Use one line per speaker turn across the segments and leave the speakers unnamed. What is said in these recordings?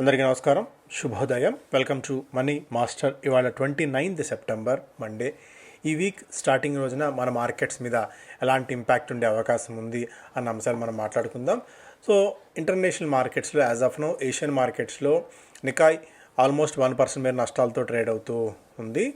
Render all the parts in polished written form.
అందరికీ నమస్కారం, శుభోదయం. Welcome to money master. ఇవాళ 29 సెప్టెంబర్ మండే. ఈ వీక్ స్టార్టింగ్ రోజున మన మార్కెట్స్ మీద ఎలాంటి ఇంపాక్ట్ ఉండే అవకాశం ఉంది అన్న అంశాలు మనం మాట్లాడుకుందాం. సో ఇంటర్నేషనల్ మార్కెట్స్లో యాజ్ ఆఫ్ నో ఏషియన్ మార్కెట్స్లో నికాయ్ ఆల్మోస్ట్ 1% మేర నష్టాలతో ట్రేడ్ అవుతూ ఉంది.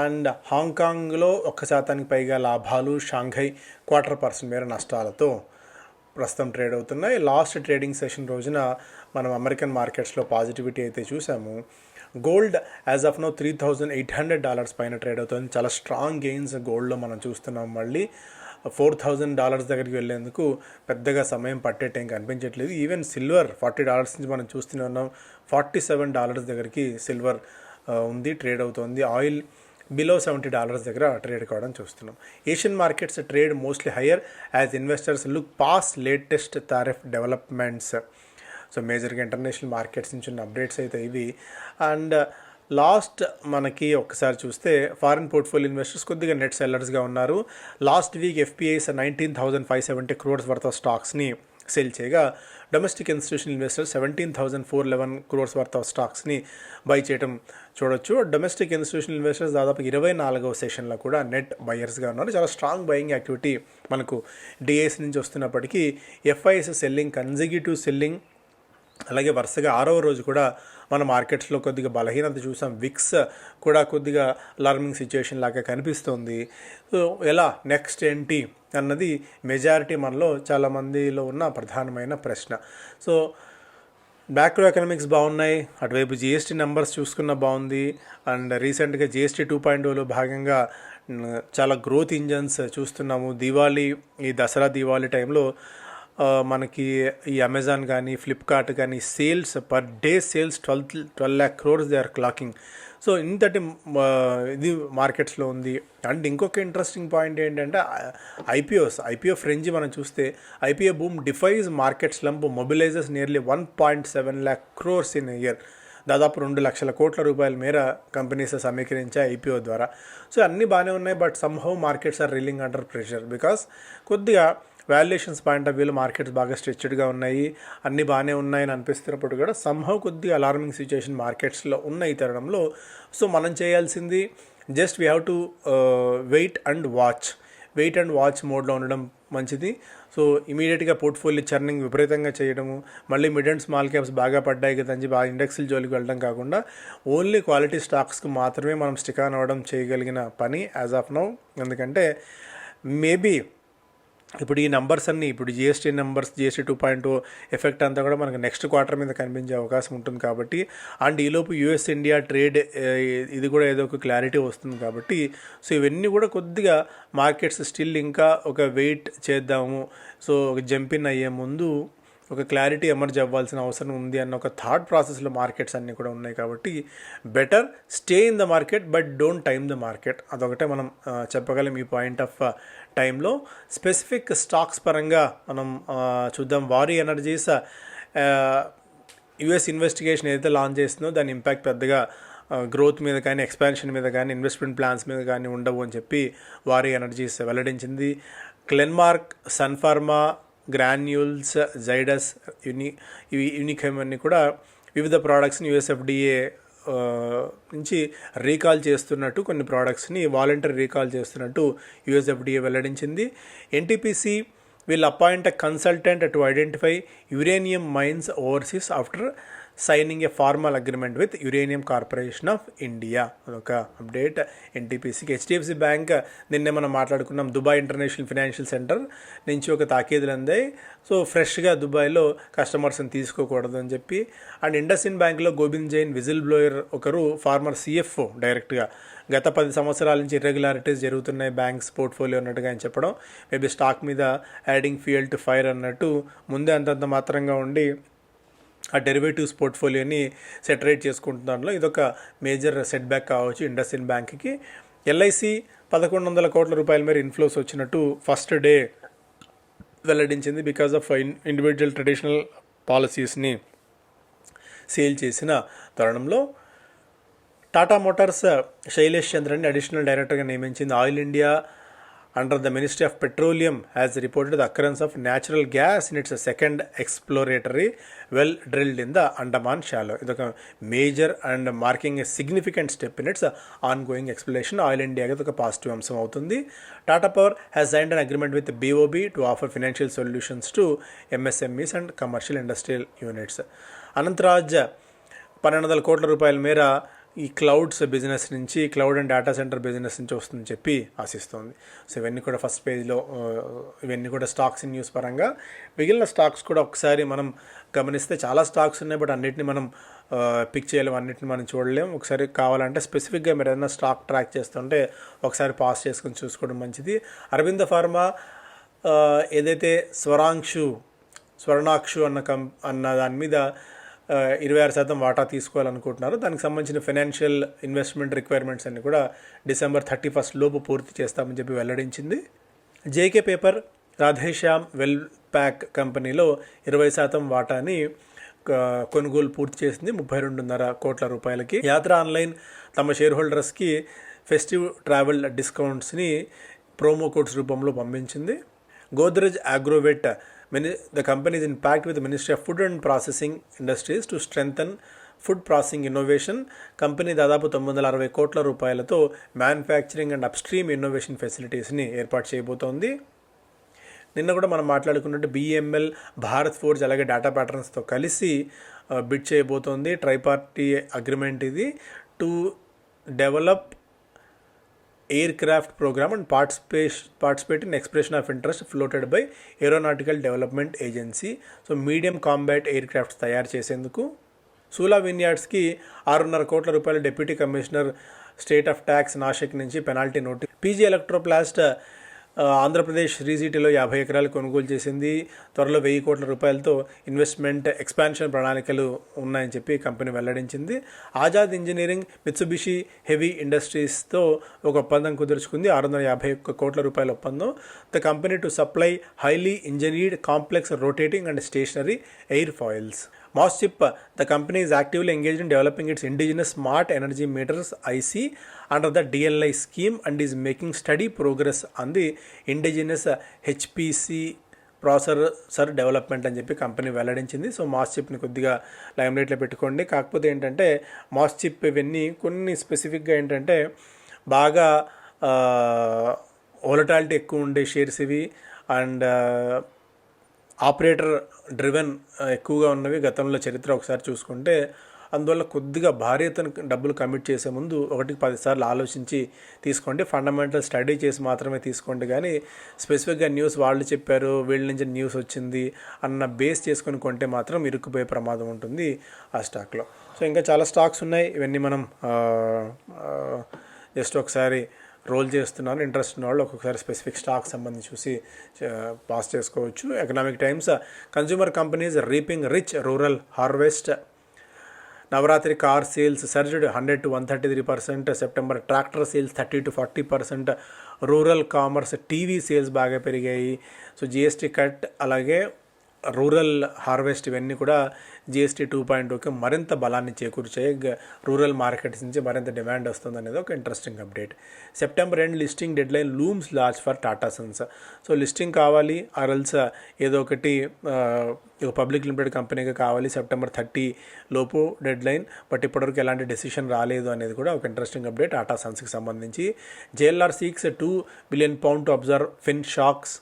అండ్ హాంకాంగ్లో 1% పైగా లాభాలు, షాంఘై 0.25% మేర నష్టాలతో ప్రస్తుతం ట్రేడ్ అవుతున్నాయి. లాస్ట్ ట్రేడింగ్ సెషన్ రోజున మనం అమెరికన్ మార్కెట్స్లో పాజిటివిటీ అయితే చూసాము. గోల్డ్ యాజ్ ఆఫ్ నో $3,800 పైన ట్రేడ్ అవుతుంది. చాలా స్ట్రాంగ్ గెయిన్స్ గోల్డ్లో మనం చూస్తున్నాం. మళ్ళీ $4,000 దగ్గరికి వెళ్ళేందుకు పెద్దగా సమయం పట్టేటేం కనిపించట్లేదు. ఈవెన్ సిల్వర్ $40 నుంచి మనం చూస్తూనే ఉన్నాం. $47 దగ్గరికి సిల్వర్ ఉంది, ట్రేడ్ అవుతుంది. ఆయిల్ బిలో $70 దగ్గర ట్రేడ్ కావడం చూస్తున్నాం. Asian markets trade mostly higher as investors look pass latest tariff developments. So మేజర్గా ఇంటర్నేషనల్ మార్కెట్స్ నుంచి ఉన్న అప్డేట్స్ అయితే ఇవి. అండ్ లాస్ట్ మనకి ఒక్కసారి చూస్తే ఫారిన్ పోర్ట్ఫోలియో ఇన్వెస్టర్స్ కొద్దిగా నెట్ సెల్లర్స్గా ఉన్నారు. Last week FPIs 19,570 crores worth of స్టాక్స్ని సేల్ చేయగా domestic institutional investors 17,411 crores worth of స్టాక్స్ని బై చేయడం చూడొచ్చు. డొమెస్టిక్ ఇన్స్టిట్యూషనల్ ఇన్వెస్టర్స్ దాదాపు 24వ సెషన్లో కూడా నెట్ బయర్స్గా ఉన్నారు. చాలా స్ట్రాంగ్ బయింగ్ యాక్టివిటీ మనకు డిఐస్ నుంచి వస్తున్నప్పటికీ ఎఫ్ఐఎస్ సెల్లింగ్, కన్జిక్యూటివ్ సెల్లింగ్, అలాగే వరుసగా 6వ రోజు కూడా మన మార్కెట్స్లో కొద్దిగా బలహీనత చూసాం. విక్స్ కూడా కొద్దిగా అలార్మింగ్ సిచ్యుయేషన్ లాగా కనిపిస్తుంది. సో ఎలా నెక్స్ట్ ఏంటి అన్నది మెజారిటీ మనలో చాలామందిలో ఉన్న ప్రధానమైన ప్రశ్న. సో మ్యాక్రో ఎకనామిక్స్ బాగున్నాయి, అటువైపు జిఎస్టీ నెంబర్స్ చూసుకున్న బాగుంది. అండ్ రీసెంట్గా జిఎస్టీ 2.0లో భాగంగా చాలా గ్రోత్ ఇంజన్స్ చూస్తున్నాము. ఈ దసరా దివాళీ టైంలో మనకి ఈ అమెజాన్ కానీ ఫ్లిప్కార్ట్ కానీ sales per day sales 12 lakh crores they are clocking. So ఇంతటి ఇది మార్కెట్స్లో ఉంది. అండ్ ఇంకొక ఇంట్రెస్టింగ్ పాయింట్ ఏంటంటే ఐపీఓ ఫ్రెంజ్ మనం చూస్తే IPO boom defies market slump, mobilises nearly 1.7 lakh crores in year. దాదాపు 2 లక్షల కోట్ల రూపాయల మేర కంపెనీస్ సమీకరించాయి ఐపీఓ ద్వారా. సో అన్నీ బాగానే ఉన్నాయి, but somehow markets are reeling under pressure because కొద్దిగా వాల్యుయేషన్స్ పాయింట్ ఆఫ్ వ్యూలో మార్కెట్స్ బాగా స్ట్రెచ్డ్గా ఉన్నాయి, అన్నీ బాగానే ఉన్నాయని అనిపిస్తున్నప్పుడు కూడా సమ్హౌ కొద్దిగా అలార్మింగ్ సిచ్యుయేషన్ మార్కెట్స్లో ఉన్న ఈ తరుణంలో సో మనం చేయాల్సింది just we have to wait and watch మోడ్లో ఉండడం మంచిది. సో ఇమీడియట్గా పోర్ట్ఫోలియో చర్నింగ్ విపరీతంగా చేయడము, మళ్ళీ మిడ్ అండ్ స్మాల్ క్యాప్స్ బాగా పడ్డాయి కదా అని బాగా ఇండెక్స్ల జోలికి వెళ్ళడం కాకుండా ఓన్లీ క్వాలిటీ స్టాక్స్కి మాత్రమే మనం స్టిక్ ఆన్ అవ్వడం చేయగలిగిన పని యాజ్ ఆఫ్ నౌ. ఎందుకంటే మేబీ ఇప్పుడు ఈ నెంబర్స్ అన్నీ ఇప్పుడు జిఎస్టీ 2.0 ఎఫెక్ట్ అంతా కూడా మనకు నెక్స్ట్ క్వార్టర్ మీద కనిపించే అవకాశం ఉంటుంది కాబట్టి, అండ్ ఈలోపు యుఎస్ ఇండియా ట్రేడ్ ఇది కూడా ఏదో ఒక క్లారిటీ వస్తుంది కాబట్టి సో ఇవన్నీ కూడా కొద్దిగా మార్కెట్స్ స్టిల్ ఇంకా ఒక వెయిట్ చేద్దాము, సో ఒక జంపిన్ అయ్యే ముందు ఒక క్లారిటీ ఎమర్జ్ అవ్వాల్సిన అవసరం ఉంది అన్న ఒక థాట్ ప్రాసెస్లో మార్కెట్స్ అన్నీ కూడా ఉన్నాయి. కాబట్టి better stay in the market but don't time the market. అదొకటే మనం చెప్పగలం ఈ పాయింట్ ఆఫ్ టైంలో. స్పెసిఫిక్ స్టాక్స్ పరంగా మనం చూద్దాం. వారీ ఎనర్జీస్ యుఎస్ ఇన్వెస్టిగేషన్ ఏదైతే లాంచ్ చేస్తుందో దాని ఇంపాక్ట్ పెద్దగా గ్రోత్ మీద కానీ, ఎక్స్పాన్షన్ మీద కానీ, ఇన్వెస్ట్మెంట్ ప్లాన్స్ మీద కానీ ఉండవు అని చెప్పి వారీ ఎనర్జీస్ వెల్లడించింది. గ్లెన్మార్క్, సన్ఫార్మా, గ్రాన్యూల్స్, జైడస్, యూనిఖెమ్ అన్నీ కూడా వివిధ ప్రోడక్ట్స్ని యుఎస్ఎఫ్డిఏ నుంచి రీకాల్ చేస్తున్నట్టు, కొన్ని ప్రోడక్ట్స్ని వాలంటరీ రీకాల్ చేస్తున్నట్టు యుఎస్ఎఫ్డిఏ వెల్లడించింది. NTPC will appoint a consultant to identify uranium mines overseas after signing a formal agreement with Uranium Corporation of India. అదొక అప్డేట్ ఎన్టీపీసీకి. హెచ్డిఎఫ్సి బ్యాంక్ నిన్నే మనం మాట్లాడుకున్నాం, దుబాయ్ ఇంటర్నేషనల్ ఫైనాన్షియల్ సెంటర్ నుంచి ఒక తాకీదులు అందాయి. సో ఫ్రెష్గా దుబాయ్లో కస్టమర్స్ని తీసుకోకూడదు అని చెప్పి. అండ్ ఇండస్ఇండ్ బ్యాంక్లో గోవింద్ జైన్ విజిల్ బ్లోయర్ ఒకరు, ఫార్మర్ సిఎఫ్ఓ డైరెక్ట్గా గత 10 సంవత్సరాల నుంచి ఇర్రెగ్యులారిటీస్ జరుగుతున్నాయి బ్యాంక్స్ పోర్ట్ఫోలియో అన్నట్టుగా ఆయన చెప్పడం, మేబీ స్టాక్ మీద యాడింగ్ ఫ్యూయల్ టు ఫైర్ అన్నట్టు ముందే అంతంత మాత్రంగా ఉండి ఆ డెరివేటివ్స్ పోర్ట్ఫోలియోని సెటరేట్ చేసుకుంటున్న ఇదొక మేజర్ సెట్ బ్యాక్ కావచ్చు ఇండస్ఇండ్ బ్యాంక్కి. ఎల్ఐసి 1,100 కోట్ల రూపాయల మేర ఇన్ఫ్లోస్ వచ్చినట్టు ఫస్ట్ డే వెల్లడించింది బికాజ్ ఆఫ్ ఇండివిజువల్ ట్రెడిషనల్ పాలసీస్ని సేల్ చేసిన తరుణంలో. టాటా మోటార్స్ శైలేష్ చంద్రని అడిషనల్ డైరెక్టర్గా నియమించింది. Oil India under the Ministry of Petroleum has reported the occurrence of natural gas in its second exploratory well drilled in the Andaman shallow. It is a major and marking a significant step in its ongoing exploration. Oil India is a positive అంశం అవుతుంది. Tata Power has signed an agreement with BOB to offer financial solutions to MSMEs and commercial industrial units. Anantharaj 1200 కోట్ల రూపాయల మేర ఈ clouds business నుంచి, cloud and data centre business నుంచి వస్తుందని చెప్పి ఆశిస్తోంది. సో ఇవన్నీ కూడా ఫస్ట్ పేజ్లో, ఇవన్నీ కూడా స్టాక్స్ ఇన్ న్యూస్ పరంగా. మిగిలిన స్టాక్స్ కూడా ఒకసారి మనం గమనిస్తే చాలా స్టాక్స్ ఉన్నాయి, బట్ అన్నిటిని మనం పిక్ చేయలేము, అన్నిటిని మనం చూడలేము. ఒకసారి కావాలంటే స్పెసిఫిక్గా మీరు ఏదైనా స్టాక్ ట్రాక్ చేస్తుంటే ఒకసారి పాస్ చేసుకొని చూసుకోవడం మంచిది. అరవింద ఫార్మా ఏదైతే స్వర్ణాక్షు అన్న దాని మీద 26% వాటా తీసుకోవాలనుకుంటున్నారు. దానికి సంబంధించిన ఫైనాన్షియల్ ఇన్వెస్ట్మెంట్ రిక్వైర్మెంట్స్ అన్ని కూడా December 31 లోపు పూర్తి చేస్తామని చెప్పి వెల్లడించింది. JK paper Radheshyam well pack కంపెనీలో 20% వాటాని కొనుగోలు పూర్తి చేసింది 32.5 కోట్ల రూపాయలకి. యాత్ర ఆన్లైన్ తమ షేర్ హోల్డర్స్కి ఫెస్టివ్ ట్రావెల్ డిస్కౌంట్స్ని ప్రోమో కోడ్స్ రూపంలో పంపించింది. Godrej Agrovet the company is in pact with the Ministry of Food and Processing Industries to strengthen food processing innovation. Company దాదాపు 960 కోట్ల రూపాయలతో మ్యానుఫ్యాక్చరింగ్ అండ్ అప్స్ట్రీమ్ ఇన్నోవేషన్ ఫెసిలిటీస్ని ఏర్పాటు చేయబోతోంది. నిన్న కూడా మనం మాట్లాడుకున్నట్టు BML, భారత్ ఫోర్జ్ అలాగే డాటా ప్యాటర్న్స్తో కలిసి బిడ్ చేయబోతోంది. ట్రైపార్టీ అగ్రిమెంట్ ఇది to develop aircraft programme and participate in expression of interest floated by aeronautical development agency. So medium combat air crafts తయారు చేసేందుకు. సూలా విన్యార్డ్స్కి 6.5 కోట్ల రూపాయల deputy commissioner state of tax Nashik నుంచి penalty notice. PG Electroplast Andhra Pradesh రీసీటీలో 50 ఎకరాలు కొనుగోలు చేసింది. త్వరలో 1000 కోట్ల రూపాయలతో ఇన్వెస్ట్మెంట్ ఎక్స్పాన్షన్ ప్రణాళికలు ఉన్నాయని చెప్పి కంపెనీ వెల్లడించింది. ఆజాద్ ఇంజనీరింగ్ మిత్సుబిషి హెవీ ఇండస్ట్రీస్తో ఒక ఒప్పందం కుదుర్చుకుంది. 651 కోట్ల రూపాయల ఒప్పందం. The company to supply highly engineered complex rotating and stationary air foils. Moschip, the company is actively engaged in developing its indigenous smart energy meters IC under the DLI scheme and is making steady progress on the indigenous HPC processor development అని చెప్పి company వెల్లడించింది. So మాస్చిప్ని కొద్దిగా లైమ్లైట్లో పెట్టుకోండి. కాకపోతే ఏంటంటే మాస్చిప్ ఇవన్నీ కొన్ని స్పెసిఫిక్గా ఏంటంటే బాగా వోలటాలిటీ ఎక్కువ ఉండే షేర్స్ ఇవి అండ్ ఆపరేటర్ డ్రివెన్ ఎక్కువగా ఉన్నవి. గతంలో చరిత్ర ఒకసారి చూసుకుంటే అందువల్ల కొద్దిగా భారీ ఎత్తున డబ్బులు కమిట్ చేసే ముందు 1-10 సార్లు ఆలోచించి తీసుకోండి. ఫండమెంటల్ స్టడీ చేసి మాత్రమే తీసుకోండి. కానీ స్పెసిఫిక్గా న్యూస్ వాళ్ళు చెప్పారు, వీళ్ళ నుంచి న్యూస్ వచ్చింది అన్న బేస్ చేసుకొని కొంటే మాత్రం ఇరుక్కుపోయే ప్రమాదం ఉంటుంది ఆ స్టాక్లో. సో ఇంకా చాలా స్టాక్స్ ఉన్నాయి. ఇవన్నీ మనం జస్ట్ ఒకసారి రోల్ చేస్తున్నాను. ఇంట్రెస్ట్ ఉన్న వాళ్ళు ఒక్కొక్కసారి స్పెసిఫిక్ స్టాక్ సంబంధించి చూసి పాస్ చేసుకోవచ్చు. Economic Times, consumer companies reaping rich rural harvest. Navratri car sales surged 100 to 133%. September tractor sales 30 to 40%. Rural commerce TV sales బాగా పెరిగాయి. సో GST కట్ అలాగే రూరల్ హార్వెస్ట్ ఇవన్నీ కూడా GST 2.0కి మరింత బలాన్ని చేకూర్చాయి. రూరల్ మార్కెట్స్ నుంచి మరింత డిమాండ్ వస్తుంది అనేది ఒక interesting update. September end listing dead line looms large for Tata Sons. So listing కావాలి ఆర్ఎల్స్ ఏదో ఒకటి పబ్లిక్ లిమిటెడ్ కంపెనీగా కావాలి. సెప్టెంబర్ 30 లోపు డెడ్ లైన్. బట్ ఇప్పటివరకు ఎలాంటి డెసిషన్ రాలేదు అనేది కూడా ఒక ఇంట్రెస్టింగ్ అప్డేట్ టాటా సన్స్కి సంబంధించి. JLR seeks £2 billion to observe fin shocks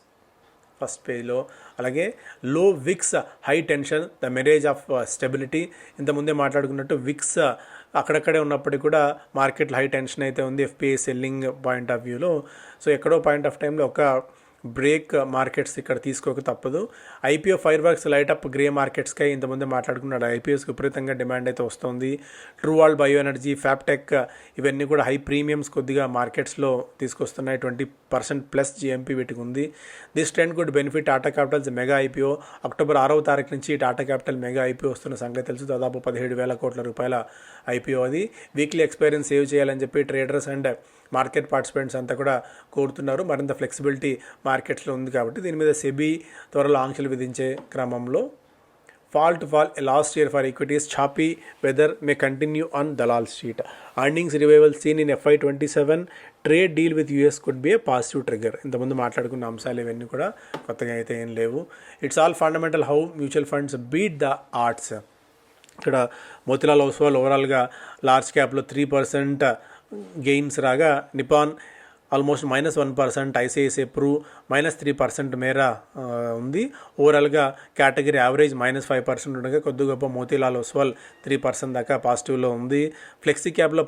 first పేజ్లో. అలాగే low VIX high tension the mirage of stability. ఇంతకుముందే మాట్లాడుకున్నట్టు విక్స్ అక్కడక్కడే ఉన్నప్పటికీ కూడా మార్కెట్లో హై టెన్షన్ అయితే ఉంది FPI సెల్లింగ్ పాయింట్ ఆఫ్ వ్యూలో. సో ఎక్కడో పాయింట్ ఆఫ్ టైంలో ఒక బ్రేక్ మార్కెట్స్ ఇక్కడ తీసుకోక తప్పదు. IPO fireworks light up grey మార్కెట్స్కై ఇంతకుముందే మాట్లాడుకున్నాడు. IPOస్కి విపరీతంగా డిమాండ్ అయితే వస్తుంది. ట్రూ వాల్ బయో ఎనర్జీ, ఫ్యాప్టెక్ ఇవన్నీ కూడా హై ప్రీమియమ్స్ కొద్దిగా మార్కెట్స్లో తీసుకొస్తున్నాయి. 20%+ GMP వీటికి ఉంది. This trend good benefit Tata Capitals mega IPO. October 6వ తారీఖు నుంచి టాటా క్యాపిటల్ మెగా IPO వస్తున్న సంగతి తెలుసు. దాదాపు 17,000 కోట్ల రూపాయల IPO అది. వీక్లీ ఎక్స్పైరీని సేవ్ చేయాలని చెప్పి ట్రేడర్స్ అండ్ మార్కెట్ పార్టిసిపెంట్స్ అంతా కూడా కోరుతున్నారు. మరింత ఫ్లెక్సిబిలిటీ మార్కెట్స్లో ఉంది కాబట్టి దీని మీద సెబీ త్వరలో ఆంక్షలు విధించే క్రమంలో fall to fall last year for equities. Choppy weather may continue on Dalal Street. Earnings revival seen in FY27. Trade deal with US could be a positive trigger. ఇంతకుముందు మాట్లాడుకున్న అంశాలు ఇవన్నీ కూడా కొత్తగా అయితే ఏం లేవు. It's all fundamental how mutual funds beat the arts. ఇక్కడ మోతిలాల్ ఓస్వాల్ ఓవరాల్గా లార్జ్ క్యాప్లో 3% గెయిన్స్ రాగా నిపాన్ ఆల్మోస్ట్ -1%, ఐసిఐసిఐ ప్రూ -3% మేర ఉంది. ఓవరాల్గా కేటగిరీ యావరేజ్ -5% ఉండగా కొద్ది గొప్ప మోతీలాల్ ఓస్వాల్ 3% దాకా పాజిటివ్లో ఉంది. ఫ్లెక్సీ క్యాప్లో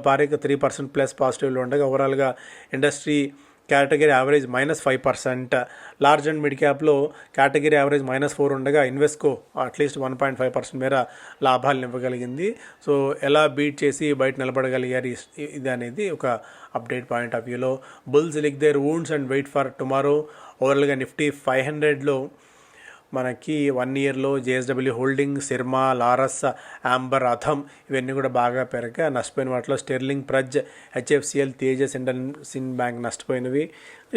పారేక్ 3% ప్లస్ పాజిటివ్లో ఉండగా ఓవరాల్గా industry category average -5%. Large and mid క్యాప్లో కేటగిరీ యావరేజ్ -4 ఉండగా ఇన్వెస్కో అట్లీస్ట్ 1.5% మేర లాభాలను ఇవ్వగలిగింది. సో ఎలా బీట్ చేసి బయట నిలబడగలిగారు ఇది అనేది ఒక అప్డేట్ పాయింట్ ఆఫ్ వ్యూలో. Bulls lick their wounds and wait for tomorrow. ఓవరాల్గా నిఫ్టీ 500లో మనకి 1 ఇయర్లో జేఎస్డబ్ల్యూ హోల్డింగ్, సిర్మా, లారస్, యాంబర్, అథమ్ ఇవన్నీ కూడా బాగా పెరగ నష్టపోయిన వాటిలో స్టెర్లింగ్, ప్రజ్, హెచ్ఎఫ్సిఎల్, తేజస్, ఇండస్ఇండ్ బ్యాంక్ నష్టపోయినవి.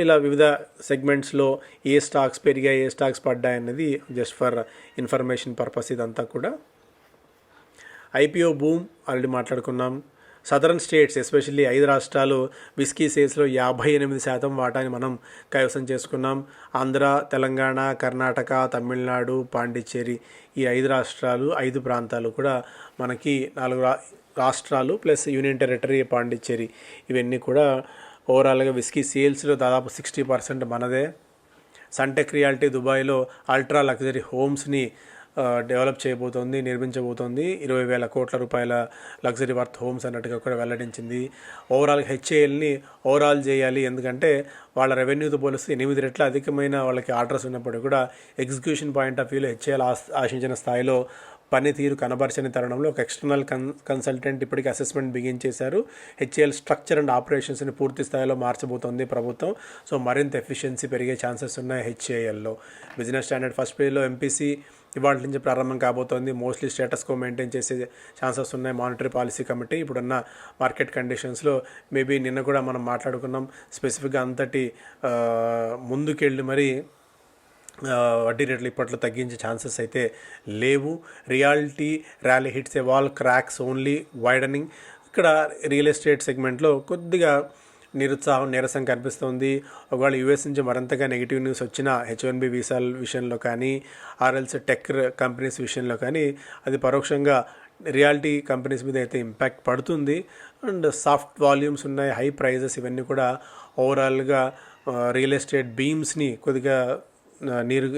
ఇలా వివిధ సెగ్మెంట్స్లో ఏ స్టాక్స్ పెరిగాయి, ఏ స్టాక్స్ పడ్డాయి అన్నది జస్ట్ ఫర్ ఇన్ఫర్మేషన్ పర్పస్ ఇదంతా కూడా. ఐపీఓ బూమ్ ఆల్రెడీ మాట్లాడుకున్నాం. సదరన్ స్టేట్స్ ఎస్పెషల్లీ 5 రాష్ట్రాలు విస్కీ సేల్స్లో 58% వాటాని మనం కైవసం చేసుకున్నాం. ఆంధ్ర, తెలంగాణ, కర్ణాటక, తమిళనాడు, పాండిచ్చేరి ఈ 5 రాష్ట్రాలు 5 ప్రాంతాలు కూడా మనకి 4 రాష్ట్రాలు ప్లస్ యూనియన్ టెరిటరీ పాండిచ్చేరి ఇవన్నీ కూడా ఓవరాల్గా విస్కీ సేల్స్లో దాదాపు 60% మనదే. సన్టెక్ రియాలిటీ దుబాయ్లో అల్ట్రా లగ్జరీ హోమ్స్ని డెవలప్ చేయబోతోంది, నిర్మించబోతోంది. 20,000 కోట్ల రూపాయల లగ్జరీ వర్త్ హోమ్స్ అన్నట్టుగా కూడా వెల్లడించింది. ఓవరాల్ హెచ్ఏఎల్ని ఓవరాల్ చేయాలి, ఎందుకంటే వాళ్ళ రెవెన్యూతో పోలిస్తే 8 రెట్ల అధికమైన వాళ్ళకి ఆర్డర్స్ ఉన్నప్పుడు కూడా ఎగ్జిక్యూషన్ పాయింట్ ఆఫ్ వ్యూలో హెచ్ఏఎల్ ఆశించిన స్థాయిలో పనితీరు కనబర్చని తరుణంలో ఒక ఎక్స్టర్నల్ కన్సల్టెంట్ ఇప్పటికీ అసెస్మెంట్ బిగిన్ చేశారు. హెచ్ఏఎల్ స్ట్రక్చర్ అండ్ ఆపరేషన్స్ని పూర్తి స్థాయిలో మార్చబోతోంది ప్రభుత్వం. సో మరింత ఎఫిషియన్సీ పెరిగే ఛాన్సెస్ ఉన్నాయి హెచ్ఏఎల్లో. బిజినెస్ స్టాండర్డ్ ఫస్ట్ పేజ్లో ఎంపీసీ ఇవాళ నుంచి ప్రారంభం కాబోతోంది. మోస్ట్లీ స్టేటస్ కో మెయింటైన్ చేసే ఛాన్సెస్ ఉన్నాయి మానిటరీ పాలసీ కమిటీ. ఇప్పుడున్న మార్కెట్ కండిషన్స్లో మేబీ నిన్న కూడా మనం మాట్లాడుకున్నాం స్పెసిఫిక్గా అంతటి ముందుకెళ్ళి మరి వడ్డీ రేట్లు ఇప్పట్లో తగ్గించే ఛాన్సెస్ అయితే లేవు. రియాలిటీ ర్యాలీ హిట్స్ ఏ వాల్, క్రాక్స్ ఓన్లీ వైడనింగ్. ఇక్కడ రియల్ ఎస్టేట్ సెగ్మెంట్లో కొద్దిగా నిరుత్సాహం, నీరసం కనిపిస్తుంది. ఒకవేళ యూఎస్ నుంచి మరింతగా నెగిటివ్ న్యూస్ వచ్చిన H1B వీసాల విషయంలో కానీ ఆర్ఎల్స్ టెక్ కంపెనీస్ విషయంలో కానీ అది పరోక్షంగా రియాలిటీ కంపెనీస్ మీద అయితే ఇంపాక్ట్ పడుతుంది. అండ్ సాఫ్ట్ వాల్యూమ్స్ ఉన్నాయి, హై ప్రైజెస్ ఇవన్నీ కూడా ఓవరాల్గా రియల్ ఎస్టేట్ బీమ్స్ని కొద్దిగా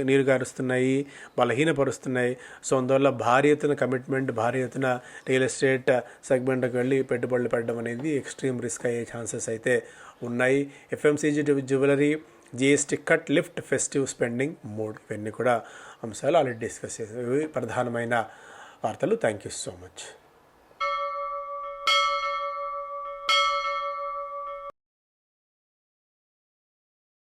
నీరుగారుస్తున్నాయి, బలహీనపరుస్తున్నాయి. సో అందువల్ల భారీ ఎత్తున కమిట్మెంట్, భారీ ఎత్తున రియల్ ఎస్టేట్ సెగ్మెంట్కి వెళ్ళి పెట్టుబడులు పెట్టడం అనేది ఎక్స్ట్రీమ్ రిస్క్ అయ్యే ఛాన్సెస్ అయితే ఉన్నాయి. FMCG, jewellery, GST cut, lift, festive spending mode ఇవన్నీ కూడా అంశాలు ఆల్రెడీ డిస్కస్ చేసేవి ప్రధానమైన వార్తలు. Thank you so much.